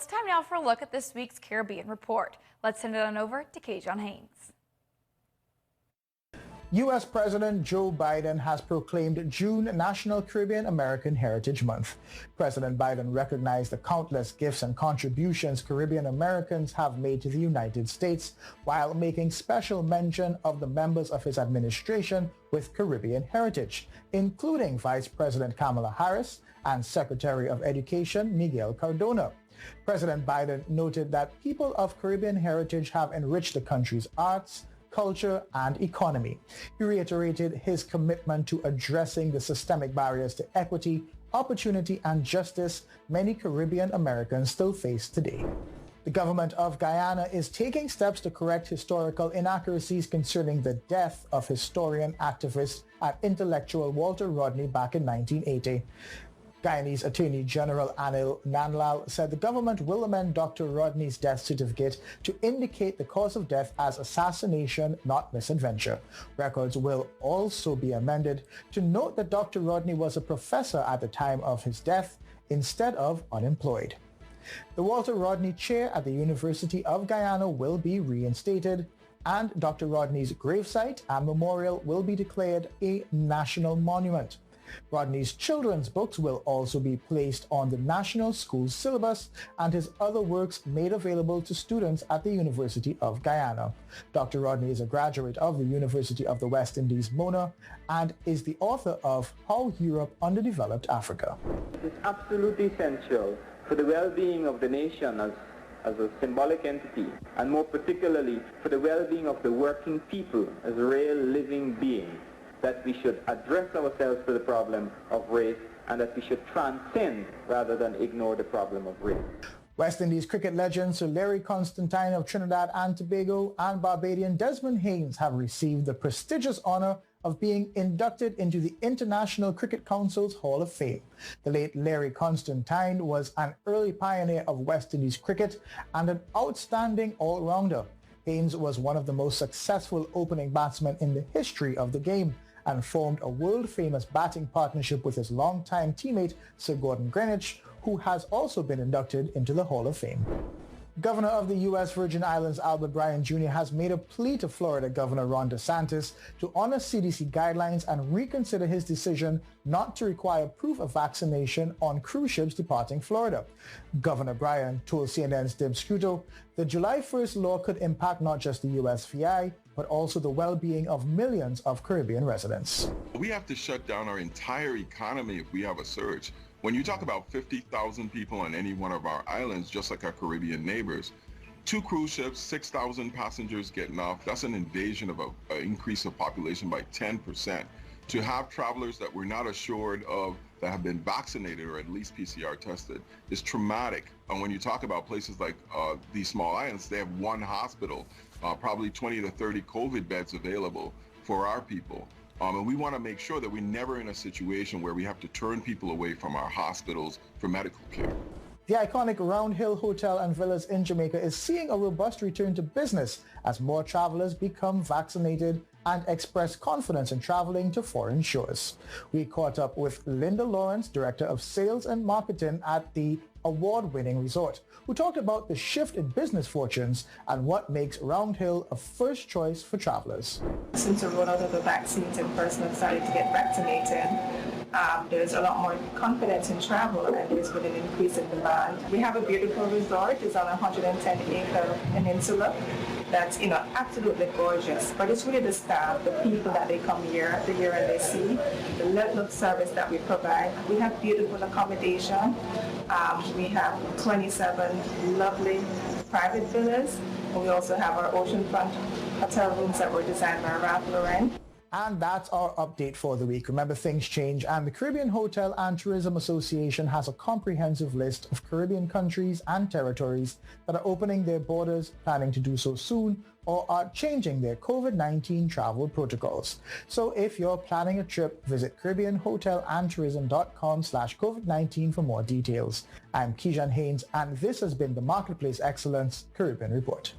It's time now for a look at this week's Caribbean Report. Let's send it on over to HAYNES. U.S. President Joe Biden has proclaimed June National Caribbean American Heritage Month. President Biden recognized the countless gifts and contributions Caribbean Americans have made to the United States, while making special mention of the members of his administration with Caribbean heritage, including Vice President Kamala Harris and Secretary of Education Miguel Cardona. President Biden noted that people of Caribbean heritage have enriched the country's arts, culture, and economy. He reiterated his commitment to addressing the systemic barriers to equity, opportunity, and justice many Caribbean Americans still face today. The government of Guyana is taking steps to correct historical inaccuracies concerning the death of historian, activist, and intellectual Walter Rodney back in 1980. Guyanese Attorney General Anil Nanlal said the government will amend Dr. Rodney's death certificate to indicate the cause of death as assassination, not misadventure. Records will also be amended to note that Dr. Rodney was a professor at the time of his death instead of unemployed. The Walter Rodney Chair at the University of Guyana will be reinstated, and Dr. Rodney's gravesite and memorial will be declared a national monument. Rodney's children's books will also be placed on the national school syllabus, and his other works made available to students at the University of Guyana. Dr. Rodney is a graduate of the University of the West Indies, Mona, and is the author of How Europe Underdeveloped Africa. It is absolutely essential for the well-being of the nation as a symbolic entity, and more particularly for the well-being of the working people as real living beings, that we should address ourselves to the problem of race, and that we should transcend rather than ignore the problem of race. West Indies cricket legend Sir Larry Constantine of Trinidad and Tobago and Barbadian Desmond Haynes have received the prestigious honor of being inducted into the International Cricket Council's Hall of Fame. The late Larry Constantine was an early pioneer of West Indies cricket and an outstanding all-rounder. Haynes was one of the most successful opening batsmen in the history of the game, and formed a world-famous batting partnership with his longtime teammate Sir Gordon Greenwich, who has also been inducted into the Hall of Fame. Governor of the U.S. Virgin Islands Albert Bryan Jr. has made a plea to Florida Governor Ron DeSantis to honor CDC guidelines and reconsider his decision not to require proof of vaccination on cruise ships departing Florida. Governor Bryan told CNN's Dib Scuto the July 1st law could impact not just the USVI, but also the well-being of millions of Caribbean residents. We have to shut down our entire economy if we have a surge. When you talk about 50,000 people on any one of our islands, just like our Caribbean neighbors, 2 cruise ships, 6,000 passengers getting off, that's an invasion of an increase of population by 10%. To have travelers that we're not assured of that have been vaccinated or at least PCR tested is traumatic. And when you talk about places like these small islands, they have one hospital, probably 20 to 30 COVID beds available for our people. And we want to make sure that we're never in a situation where we have to turn people away from our hospitals for medical care. The iconic Round Hill Hotel and Villas in Jamaica is seeing a robust return to business as more travelers become vaccinated and express confidence in traveling to foreign shores. We caught up with Linda Lawrence, Director of Sales and Marketing at the award-winning resort, who talked about the shift in business fortunes and what makes Round Hill a first choice for travelers. Since the rollout of the vaccines and persons started to get vaccinated, there's a lot more confidence in travel, and there's been an increase in demand. We have a beautiful resort. It's on a 110-acre peninsula that's, absolutely gorgeous. But it's really the staff, the people that they come here and they see, the level of service that we provide. We have beautiful accommodation. We have 27 lovely private villas. And we also have our oceanfront hotel rooms that were designed by Ralph Lauren. And that's our update for the week. Remember, things change, and the Caribbean Hotel and Tourism Association has a comprehensive list of Caribbean countries and territories that are opening their borders, planning to do so soon, or are changing their COVID-19 travel protocols. So if you're planning a trip, visit CaribbeanHotelAndTourism.com/COVID-19 for more details. I'm Kijan Haynes, and this has been the Marketplace Excellence Caribbean Report.